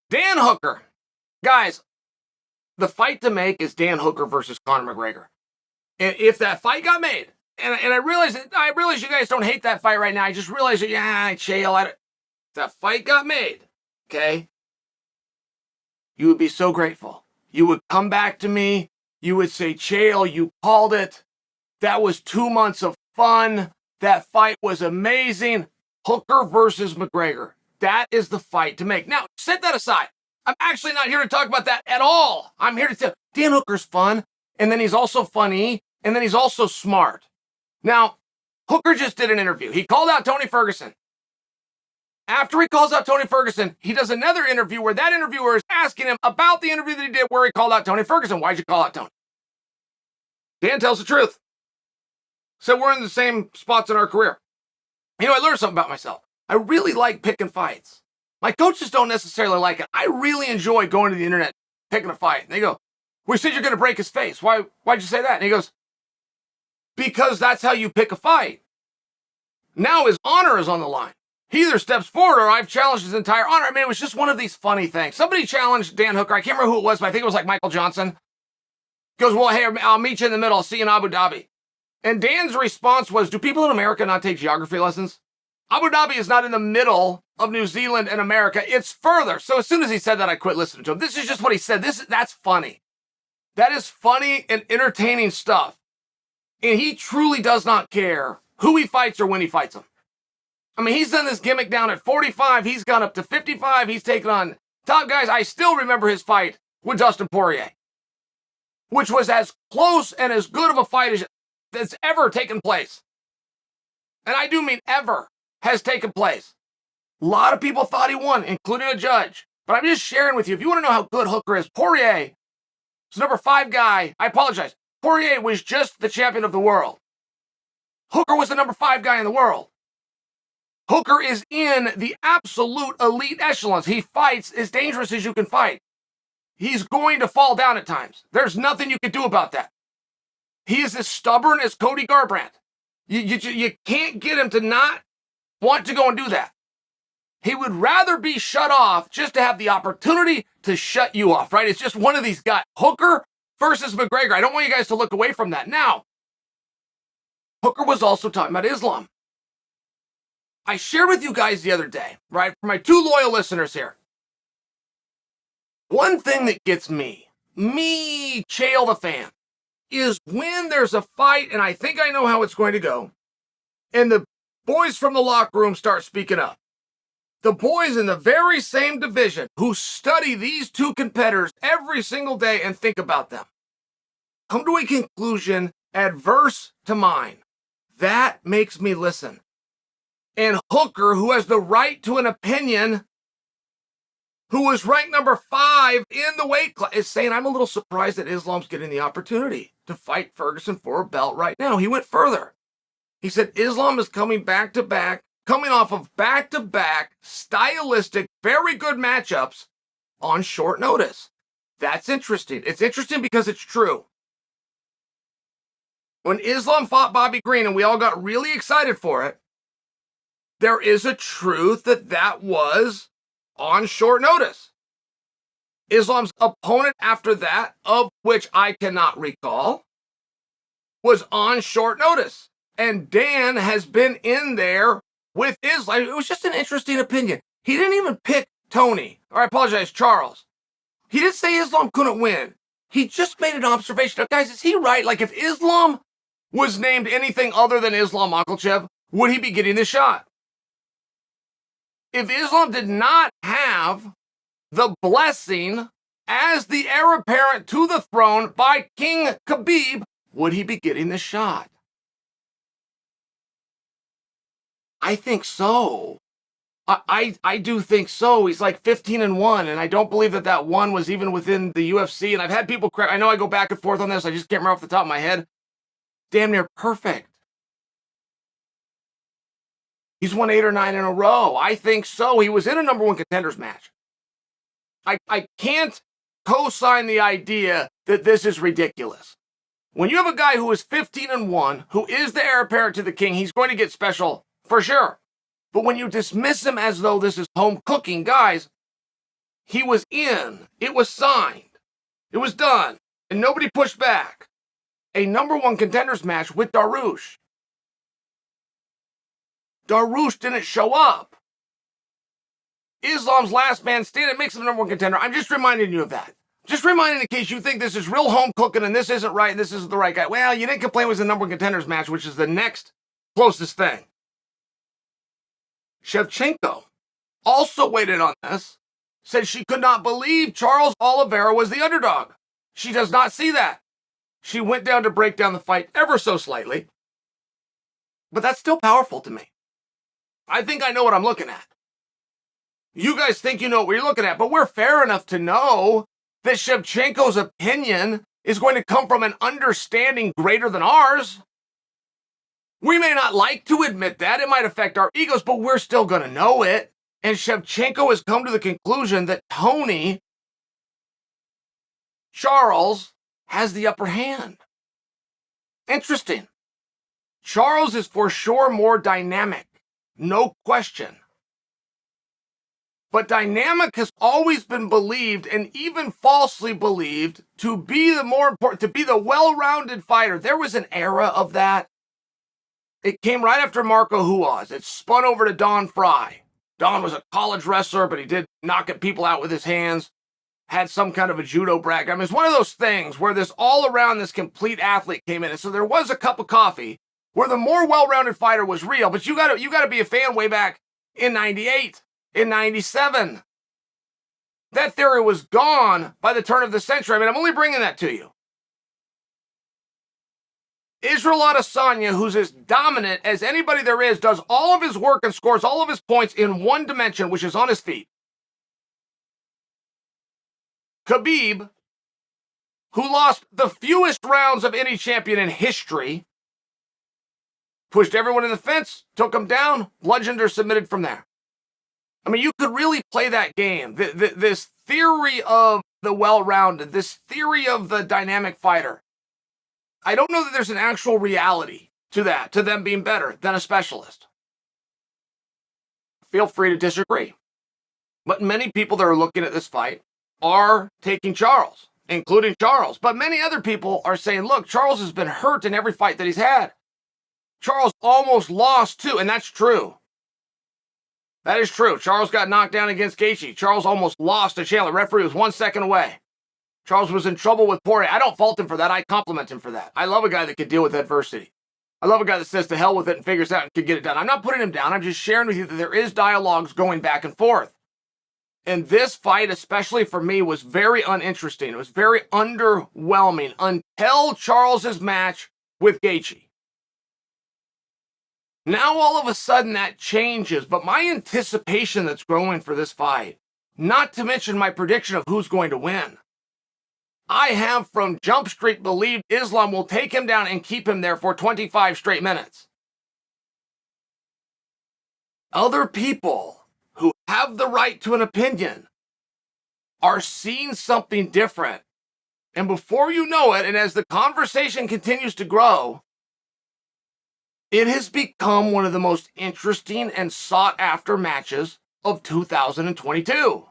Dan Hooker. Guys, the fight to make is Dan Hooker versus Conor McGregor. And if that fight got made, and I realize you guys don't hate that fight right now. I just realized that, Chael, that fight got made, okay? You would be so grateful. You would come back to me. You would say, Chael, you called it. That was 2 months of fun. That fight was amazing. Hooker versus McGregor. That is the fight to make. Now, set that aside. I'm actually not here to talk about that at all. I'm here to tell Dan Hooker's fun, and then he's also funny, and then he's also smart. Now, Hooker just did an interview. He called out Tony Ferguson. After he calls out Tony Ferguson, he does another interview where that interviewer is asking him about the interview that he did where he called out Tony Ferguson. Why'd you call out Tony? Dan tells the truth. So we're in the same spots in our career. You know, I learned something about myself. I really like picking fights. My coaches don't necessarily like it. I really enjoy going to the internet, picking a fight. And they go, we said you're going to break his face. Why'd you say that? And he goes, because that's how you pick a fight. Now his honor is on the line. He either steps forward or I've challenged his entire honor. I mean, it was just one of these funny things. Somebody challenged Dan Hooker. I can't remember who it was, but I think it was like Michael Johnson. He goes, well, hey, I'll meet you in the middle. I'll see you in Abu Dhabi. And Dan's response was, do people in America not take geography lessons? Abu Dhabi is not in the middle of New Zealand and America. It's further. So as soon as he said that, I quit listening to him. This is just what he said. That's funny. That is funny and entertaining stuff. And he truly does not care who he fights or when he fights him. I mean, he's done this gimmick down at 45. He's gone up to 55. He's taken on top guys. I still remember his fight with Dustin Poirier, which was as close and as good of a fight that's ever taken place. And I do mean ever has taken place. A lot of people thought he won, including a judge. But I'm just sharing with you, if you want to know how good Hooker is, Poirier is number 5 guy. I apologize. Poirier was just the champion of the world. Hooker was the number 5 guy in the world. Hooker is in the absolute elite echelons. He fights as dangerous as you can fight. He's going to fall down at times. There's nothing you can do about that. He is as stubborn as Cody Garbrandt. You can't get him to not want to go and do that. He would rather be shut off just to have the opportunity to shut you off, right? It's just one of these guys. Hooker versus McGregor. I don't want you guys to look away from that. Now, Hooker was also talking about Islam. I shared with you guys the other day, right? For my 2 loyal listeners here. One thing that gets me, Chael the fan, is when there's a fight and I think I know how it's going to go, and the boys from the locker room start speaking up. The boys in the very same division who study these 2 competitors every single day and think about them come to a conclusion adverse to mine. That makes me listen. And Hooker, who has the right to an opinion, who was ranked number 5 in the weight class, is saying, I'm a little surprised that Islam's getting the opportunity to fight Ferguson for a belt right now. He went further. He said Islam is coming off of back-to-back, stylistic, very good matchups on short notice. That's interesting. It's interesting because it's true. When Islam fought Bobby Green and we all got really excited for it, there is a truth that was on short notice. Islam's opponent after that, of which I cannot recall, was on short notice. And Dan has been in there with Islam. It was just an interesting opinion. He didn't even pick Tony, or I apologize, Charles. He didn't say Islam couldn't win. He just made an observation. Now, guys, is he right? Like, if Islam was named anything other than Islam Makhachev, would he be getting the shot? If Islam did not have the blessing as the heir apparent to the throne by King Khabib, would he be getting the shot? I think so. I do think so. He's like 15-1, and I don't believe that one was even within the UFC. And I've had people correct. I know I go back and forth on this. I just can't remember off the top of my head. Damn near perfect. He's won 8 or 9 in a row. I think so. He was in a number 1 contenders match. I can't co-sign the idea that this is ridiculous. When you have a guy who is 15-1, who is the heir apparent to the king, he's going to get special for sure. But when you dismiss him as though this is home cooking, guys, he was in. It was signed. It was done. And nobody pushed back. A #1 contenders match with Dariush. Dariush didn't show up. Islam's last man standing makes him #1 contender. I'm just reminding you of that. Just reminding in case you think this is real home cooking and this isn't right and this isn't the right guy. Well, you didn't complain it was the #1 contenders match, which is the next closest thing. Shevchenko also waited on this, said she could not believe Charles Oliveira was the underdog. She does not see that. She went down to break down the fight ever so slightly. But that's still powerful to me. I think I know what I'm looking at. You guys think you know what you're looking at, but we're fair enough to know that Shevchenko's opinion is going to come from an understanding greater than ours. We may not like to admit that. It might affect our egos, but we're still going to know it. And Shevchenko has come to the conclusion that Tony Charles has the upper hand. Interesting. Charles is for sure more dynamic. No question. But dynamic has always been believed, and even falsely believed, to be the more important, to be the well-rounded fighter. There was an era of that. It came right after Marco Huas. It spun over to Don Fry. Don was a college wrestler, but he did knocking people out with his hands. Had some kind of a judo brag. I mean, it's one of those things where this all around this complete athlete came in. And so there was a cup of coffee where the more well-rounded fighter was real. But you gotta be a fan way back in 98. In 97. That theory was gone by the turn of the century. I mean, I'm only bringing that to you. Israel Adesanya, who's as dominant as anybody there is, does all of his work and scores all of his points in one dimension, which is on his feet. Khabib, who lost the fewest rounds of any champion in history, pushed everyone in the fence, took him down, bludgeoned or submitted from there. I mean, you could really play that game. This theory of the well-rounded, this theory of the dynamic fighter. I don't know that there's an actual reality to that, to them being better than a specialist. Feel free to disagree. But many people that are looking at this fight are taking Charles, including Charles. But many other people are saying, look, Charles has been hurt in every fight that he's had. Charles almost lost too, and that's true. That is true. Charles got knocked down against Gaethje. Charles almost lost to Chandler. Referee was 1 second away. Charles was in trouble with Poirier. I don't fault him for that. I compliment him for that. I love a guy that can deal with adversity. I love a guy that says to hell with it and figures out and can get it done. I'm not putting him down. I'm just sharing with you that there is dialogues going back and forth. And this fight, especially for me, was very uninteresting. It was very underwhelming until Charles's match with Gaethje. Now all of a sudden that changes, but my anticipation that's growing for this fight, not to mention my prediction of who's going to win. I have from Jump Street believed Islam will take him down and keep him there for 25 straight minutes. Other people who have the right to an opinion are seeing something different. And before you know it, and as the conversation continues to grow, it has become one of the most interesting and sought-after matches of 2022.